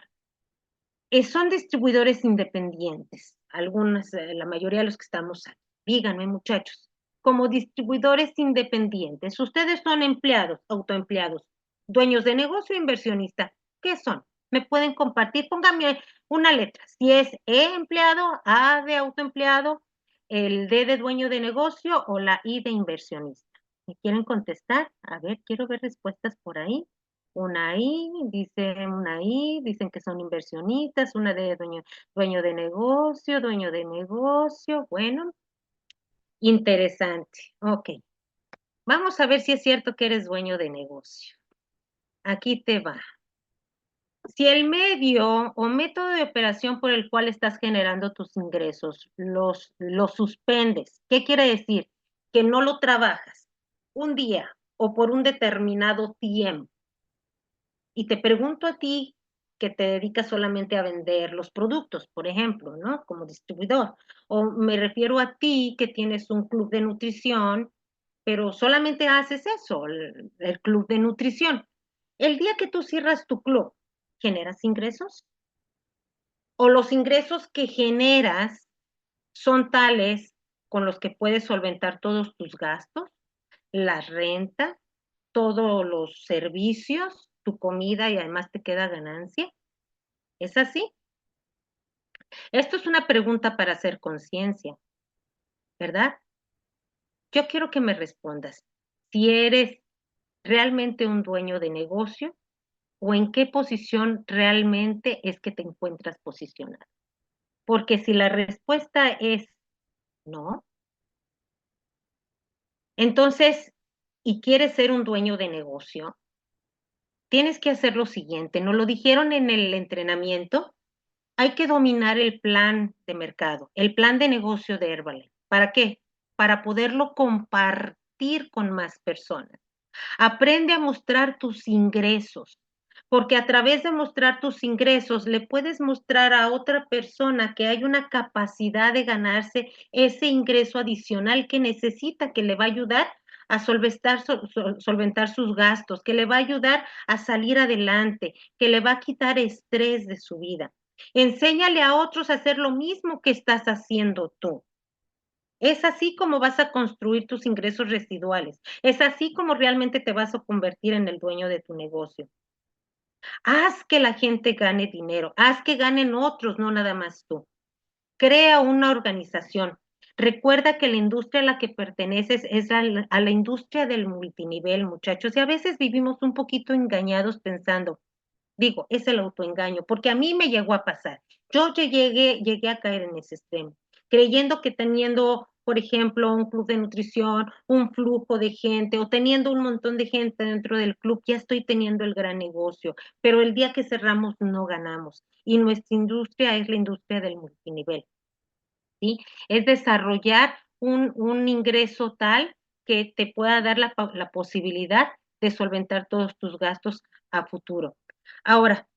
Son distribuidores independientes, algunos, la mayoría de los que estamos aquí. Díganme, muchachos, como distribuidores independientes, ustedes son empleados, autoempleados, dueños de negocio o inversionistas. ¿Qué son? ¿Me pueden compartir? Pónganme una letra. Si es E empleado, A de autoempleado, el D de dueño de negocio o la I de inversionista. ¿Me quieren contestar? A ver, quiero ver respuestas por ahí. Una I, dicen que son inversionistas, una de dueño de negocio, bueno, interesante. Ok, vamos a ver si es cierto que eres dueño de negocio. Aquí te va. Si el medio o método de operación por el cual estás generando tus ingresos los suspendes, ¿qué quiere decir? Que no lo trabajas un día o por un determinado tiempo. Y te pregunto a ti que te dedicas solamente a vender los productos, por ejemplo, ¿no? Como distribuidor. O me refiero a ti que tienes un club de nutrición, pero solamente haces eso, el club de nutrición. El día que tú cierras tu club, ¿generas ingresos? ¿O los ingresos que generas son tales con los que puedes solventar todos tus gastos, la renta, todos los servicios, tu comida y además te queda ganancia? ¿Es así? Esto es una pregunta para hacer conciencia, ¿verdad? Yo quiero que me respondas si eres realmente un dueño de negocio o en qué posición realmente es que te encuentras posicionado. Porque si la respuesta es no, entonces, y quieres ser un dueño de negocio, tienes que hacer lo siguiente, nos lo dijeron en el entrenamiento, hay que dominar el plan de mercado, el plan de negocio de Herbalife. ¿Para qué? Para poderlo compartir con más personas. Aprende a mostrar tus ingresos, porque a través de mostrar tus ingresos le puedes mostrar a otra persona que hay una capacidad de ganarse ese ingreso adicional que necesita, que le va a ayudar a solventar sus gastos, que le va a ayudar a salir adelante, que le va a quitar estrés de su vida. Enséñale a otros a hacer lo mismo que estás haciendo tú. Es así como vas a construir tus ingresos residuales. Es así como realmente te vas a convertir en el dueño de tu negocio. Haz que la gente gane dinero, haz que ganen otros, no nada más tú. Crea una organización. Recuerda que la industria a la que perteneces es a la industria del multinivel, muchachos, y a veces vivimos un poquito engañados pensando, digo, es el autoengaño, porque a mí me llegó a pasar. Yo llegué a caer en ese extremo, creyendo que teniendo, por ejemplo, un club de nutrición, un flujo de gente o teniendo un montón de gente dentro del club, ya estoy teniendo el gran negocio, pero el día que cerramos no ganamos. Y nuestra industria es la industria del multinivel, ¿sí? Es desarrollar un ingreso tal que te pueda dar la posibilidad de solventar todos tus gastos a futuro. Ahora,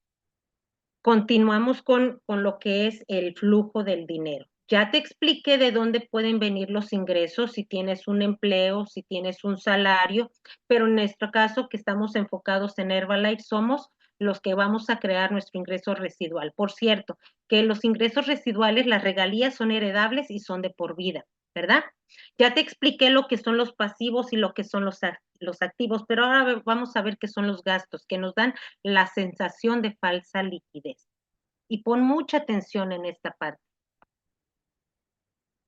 continuamos con lo que es el flujo del dinero. Ya te expliqué de dónde pueden venir los ingresos, si tienes un empleo, si tienes un salario, pero en nuestro caso que estamos enfocados en Herbalife, somos los que vamos a crear nuestro ingreso residual. Por cierto, que los ingresos residuales, las regalías son heredables y son de por vida, ¿verdad? Ya te expliqué lo que son los pasivos y lo que son los activos, pero ahora vamos a ver qué son los gastos, que nos dan la sensación de falsa liquidez. Y pon mucha atención en esta parte.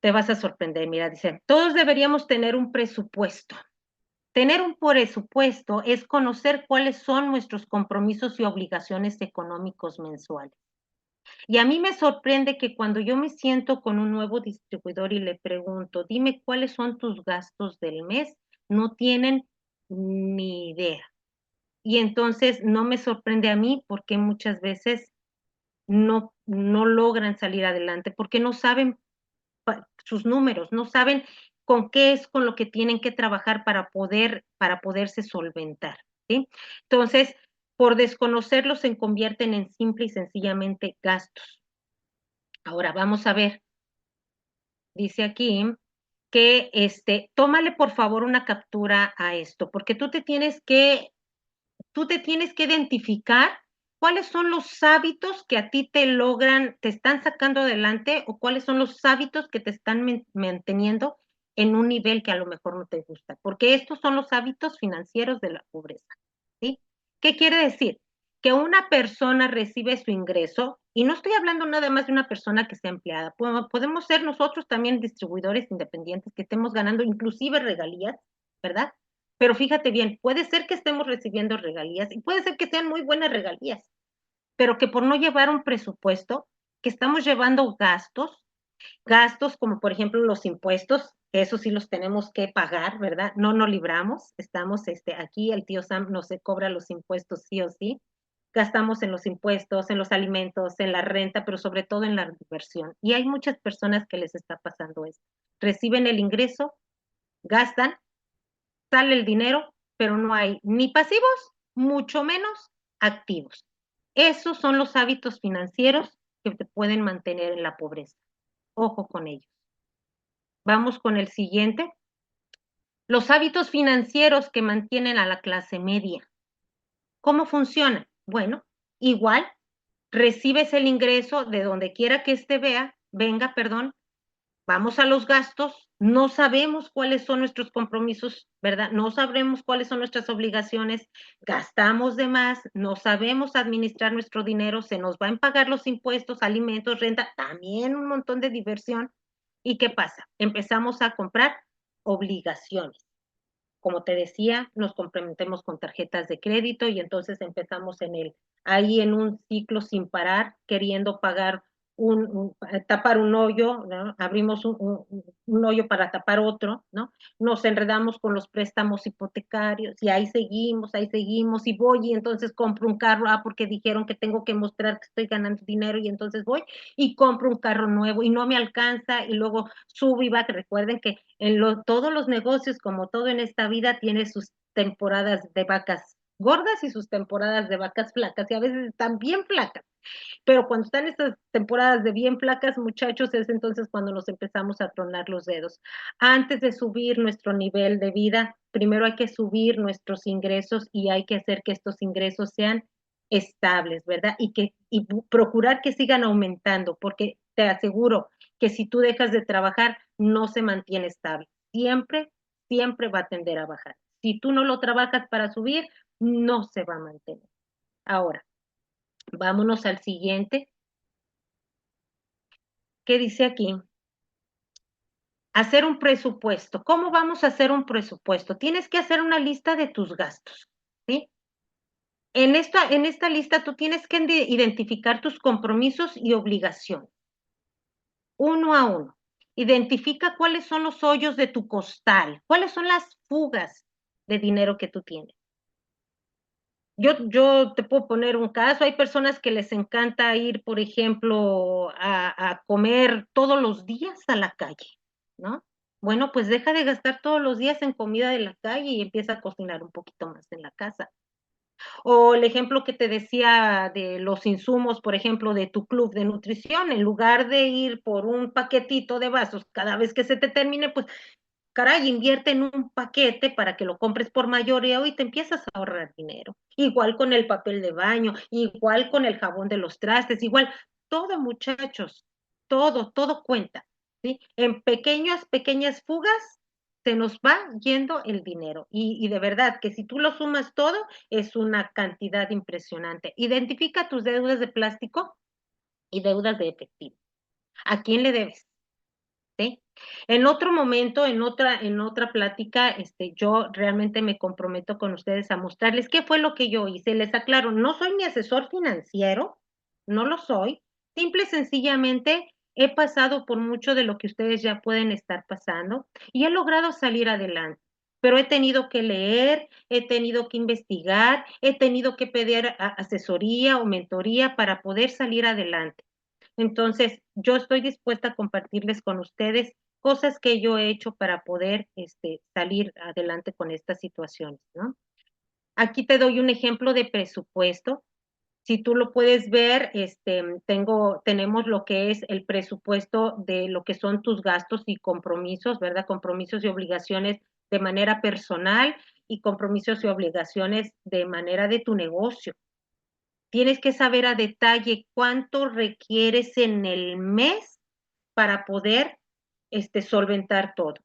Te vas a sorprender, mira, dice, todos deberíamos tener un presupuesto. Tener un presupuesto es conocer cuáles son nuestros compromisos y obligaciones económicos mensuales. Y a mí me sorprende que cuando yo me siento con un nuevo distribuidor y le pregunto, dime cuáles son tus gastos del mes, no tienen ni idea. Y entonces no me sorprende a mí porque muchas veces no logran salir adelante porque no saben sus números, no saben con qué es con lo que tienen que trabajar para poderse solventar, ¿sí? Entonces, por desconocerlos se convierten en simple y sencillamente gastos. Ahora vamos a ver, dice aquí que tómale por favor una captura a esto, porque tú te tienes que identificar cuáles son los hábitos que a ti te están sacando adelante o cuáles son los hábitos que te están manteniendo en un nivel que a lo mejor no te gusta, porque estos son los hábitos financieros de la pobreza, ¿sí? ¿Qué quiere decir? Que una persona recibe su ingreso, y no estoy hablando nada más de una persona que sea empleada, podemos ser nosotros también distribuidores independientes que estemos ganando inclusive regalías, ¿verdad? Pero fíjate bien, puede ser que estemos recibiendo regalías y puede ser que sean muy buenas regalías, pero que por no llevar un presupuesto, que estamos llevando gastos como por ejemplo los impuestos, eso sí los tenemos que pagar, ¿verdad? No nos libramos, estamos aquí, el tío Sam nos cobra los impuestos sí o sí. Gastamos en los impuestos, en los alimentos, en la renta, pero sobre todo en la diversión. Y hay muchas personas que les está pasando esto. Reciben el ingreso, gastan, sale el dinero, pero no hay ni pasivos, mucho menos activos. Esos son los hábitos financieros que te pueden mantener en la pobreza. Ojo con ellos. Vamos con el siguiente. Los hábitos financieros que mantienen a la clase media. ¿Cómo funciona? Bueno, igual recibes el ingreso de donde quiera que venga, perdón, vamos a los gastos, no sabemos cuáles son nuestros compromisos, ¿verdad? No sabremos cuáles son nuestras obligaciones, gastamos de más, no sabemos administrar nuestro dinero, se nos va a pagar los impuestos, alimentos, renta, también un montón de diversión. ¿Y qué pasa? Empezamos a comprar obligaciones. Como te decía, nos comprometemos con tarjetas de crédito y entonces empezamos ahí en un ciclo sin parar, queriendo pagar tapar un hoyo, ¿no? Abrimos un hoyo para tapar otro, ¿no? Nos enredamos con los préstamos hipotecarios y ahí seguimos y voy y entonces compro un carro, porque dijeron que tengo que mostrar que estoy ganando dinero y entonces voy y compro un carro nuevo y no me alcanza y luego subo y va, que recuerden que todos los negocios, como todo en esta vida, tiene sus temporadas de vacas gordas y sus temporadas de vacas flacas, y a veces están bien flacas. Pero cuando están estas temporadas de bien flacas, muchachos, es entonces cuando nos empezamos a tronar los dedos. Antes de subir nuestro nivel de vida, primero hay que subir nuestros ingresos y hay que hacer que estos ingresos sean estables, ¿verdad? Y procurar que sigan aumentando, porque te aseguro que si tú dejas de trabajar, no se mantiene estable. Siempre, siempre va a tender a bajar. Si tú no lo trabajas para subir, no se va a mantener. Ahora, vámonos al siguiente. ¿Qué dice aquí? Hacer un presupuesto. ¿Cómo vamos a hacer un presupuesto? Tienes que hacer una lista de tus gastos, ¿sí? En esta lista tú tienes que identificar tus compromisos y obligaciones, uno a uno. Identifica cuáles son los hoyos de tu costal, cuáles son las fugas de dinero que tú tienes. Yo te puedo poner un caso, hay personas que les encanta ir, por ejemplo, a comer todos los días a la calle, ¿no? Bueno, pues deja de gastar todos los días en comida de la calle y empieza a cocinar un poquito más en la casa. O el ejemplo que te decía de los insumos, por ejemplo, de tu club de nutrición, en lugar de ir por un paquetito de vasos cada vez que se te termine, pues caray, invierte en un paquete para que lo compres por mayoreo y te empiezas a ahorrar dinero. Igual con el papel de baño, igual con el jabón de los trastes, igual, todo muchachos, todo cuenta, ¿sí? En pequeñas fugas se nos va yendo el dinero y de verdad que si tú lo sumas todo es una cantidad impresionante. Identifica tus deudas de plástico y deudas de efectivo. ¿A quién le debes? ¿Sí? En otro momento, en otra plática, yo realmente me comprometo con ustedes a mostrarles qué fue lo que yo hice. Les aclaro, no soy mi asesor financiero, no lo soy. Simple y sencillamente he pasado por mucho de lo que ustedes ya pueden estar pasando y he logrado salir adelante. Pero he tenido que leer, he tenido que investigar, he tenido que pedir asesoría o mentoría para poder salir adelante. Entonces, yo estoy dispuesta a compartirles con ustedes cosas que yo he hecho para poder salir adelante con estas situaciones, ¿no? Aquí te doy un ejemplo de presupuesto. Si tú lo puedes ver, tenemos lo que es el presupuesto de lo que son tus gastos y compromisos, ¿verdad? Compromisos y obligaciones de manera personal y compromisos y obligaciones de manera de tu negocio. Tienes que saber a detalle cuánto requieres en el mes para poder solventar todo.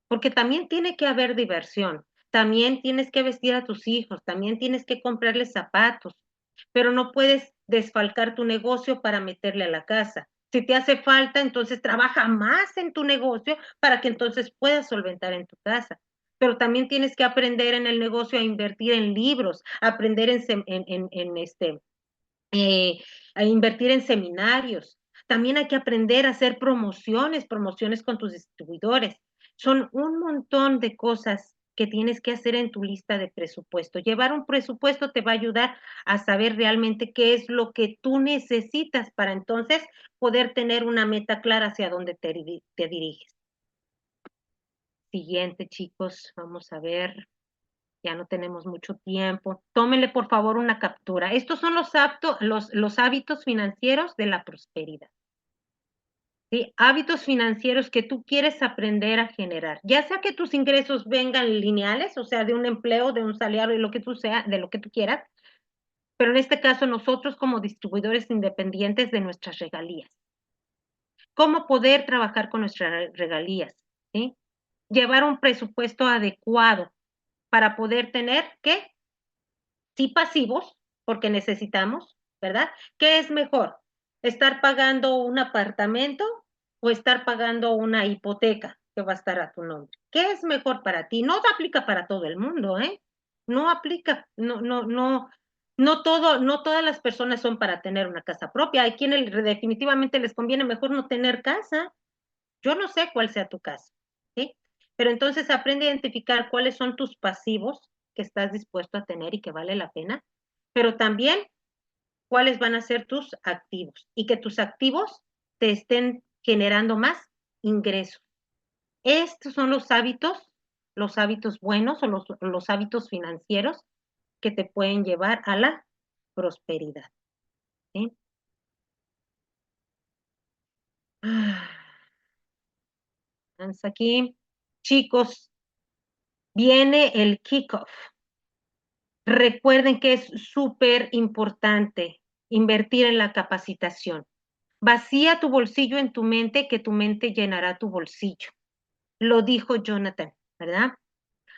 Porque también tiene que haber diversión, también tienes que vestir a tus hijos, también tienes que comprarles zapatos, pero no puedes desfalcar tu negocio para meterle a la casa. Si te hace falta, entonces trabaja más en tu negocio para que entonces puedas solventar en tu casa. Pero también tienes que aprender en el negocio a invertir en libros, aprender eh, a invertir en seminarios. También hay que aprender a hacer promociones con tus distribuidores. Son un montón de cosas que tienes que hacer en tu lista de presupuesto. Llevar un presupuesto te va a ayudar a saber realmente qué es lo que tú necesitas para entonces poder tener una meta clara hacia dónde te diriges. Siguiente, chicos, vamos a ver. Ya no tenemos mucho tiempo. Tómenle, por favor, una captura. Estos son los hábitos financieros de la prosperidad. ¿Sí? Hábitos financieros que tú quieres aprender a generar. Ya sea que tus ingresos vengan lineales, o sea, de un empleo, de un salario, de lo que tú sea, de lo que tú quieras, pero en este caso nosotros como distribuidores independientes de nuestras regalías. ¿Cómo poder trabajar con nuestras regalías? ¿Sí? Llevar un presupuesto adecuado para poder tener, ¿qué? Sí pasivos, porque necesitamos, ¿verdad? ¿Qué es mejor? ¿Estar pagando un apartamento o estar pagando una hipoteca que va a estar a tu nombre? ¿Qué es mejor para ti? No aplica para todo el mundo, ¿eh? No aplica, no todas las personas son para tener una casa propia. Hay quienes definitivamente les conviene mejor no tener casa. Yo no sé cuál sea tu caso, ¿sí? Pero entonces aprende a identificar cuáles son tus pasivos que estás dispuesto a tener y que vale la pena, pero también cuáles van a ser tus activos y que tus activos te estén generando más ingresos. Estos son los hábitos buenos o los hábitos financieros que te pueden llevar a la prosperidad, ¿sí? Vamos aquí. Chicos, viene el kickoff. Recuerden que es súper importante invertir en la capacitación. Vacía tu bolsillo en tu mente, que tu mente llenará tu bolsillo. Lo dijo Jonathan, ¿verdad?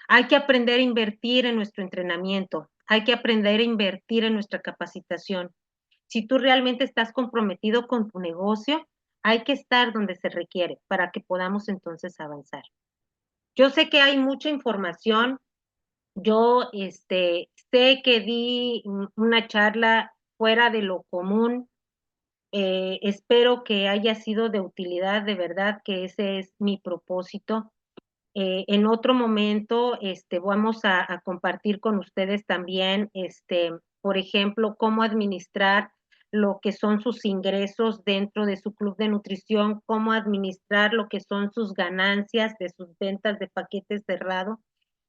Hay que aprender a invertir en nuestro entrenamiento. Hay que aprender a invertir en nuestra capacitación. Si tú realmente estás comprometido con tu negocio, hay que estar donde se requiere para que podamos entonces avanzar. Yo sé que hay mucha información. Yo, sé que di una charla fuera de lo común. Espero que haya sido de utilidad, de verdad que ese es mi propósito. En otro momento, vamos a compartir con ustedes también, por ejemplo, cómo administrar lo que son sus ingresos dentro de su club de nutrición, cómo administrar lo que son sus ganancias de sus ventas de paquetes cerrados,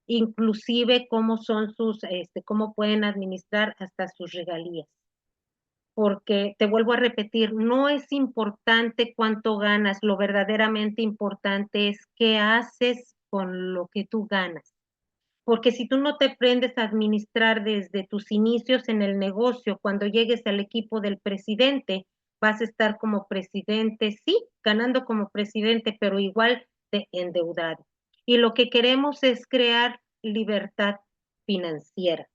inclusive cómo son cómo pueden administrar hasta sus regalías. Porque te vuelvo a repetir, no es importante cuánto ganas, lo verdaderamente importante es qué haces con lo que tú ganas. Porque si tú no te aprendes a administrar desde tus inicios en el negocio, cuando llegues al equipo del presidente, vas a estar como presidente, sí, ganando como presidente, pero igual de endeudado. Y lo que queremos es crear libertad financiera.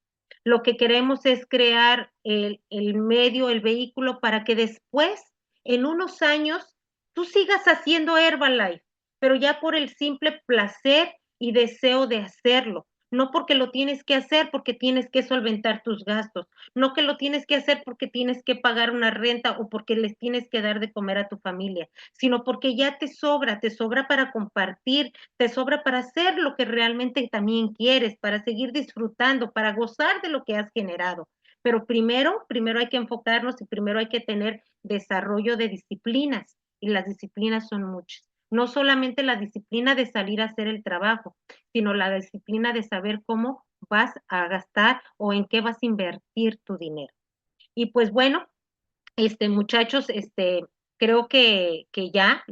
Lo que queremos es crear el medio, el vehículo para que después, en unos años, tú sigas haciendo Herbalife, pero ya por el simple placer y deseo de hacerlo. No porque lo tienes que hacer, porque tienes que solventar tus gastos. No que lo tienes que hacer porque tienes que pagar una renta o porque les tienes que dar de comer a tu familia, sino porque ya te sobra para compartir, te sobra para hacer lo que realmente también quieres, para seguir disfrutando, para gozar de lo que has generado. Pero primero hay que enfocarnos y primero hay que tener desarrollo de disciplinas, y las disciplinas son muchas. No solamente la disciplina de salir a hacer el trabajo, sino la disciplina de saber cómo vas a gastar o en qué vas a invertir tu dinero. Y pues bueno, muchachos, creo que ya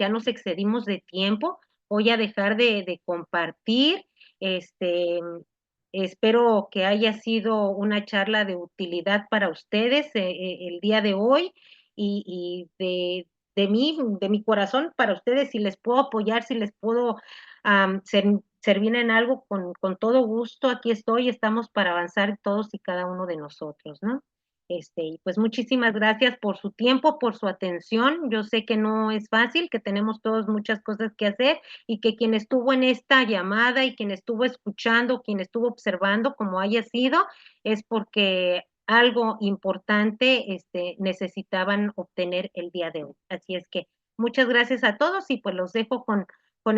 nos excedimos de tiempo. Voy a dejar de compartir. Este, espero que haya sido una charla de utilidad para ustedes el día de hoy y de mi corazón para ustedes, si les puedo apoyar, si les puedo servir en algo, con todo gusto, aquí estoy, estamos para avanzar todos y cada uno de nosotros, ¿no? Y pues muchísimas gracias por su tiempo, por su atención. Yo sé que no es fácil, que tenemos todos muchas cosas que hacer y que quien estuvo en esta llamada y quien estuvo escuchando, quien estuvo observando, como haya sido, es porque algo importante necesitaban obtener el día de hoy. Así es que muchas gracias a todos y pues los dejo con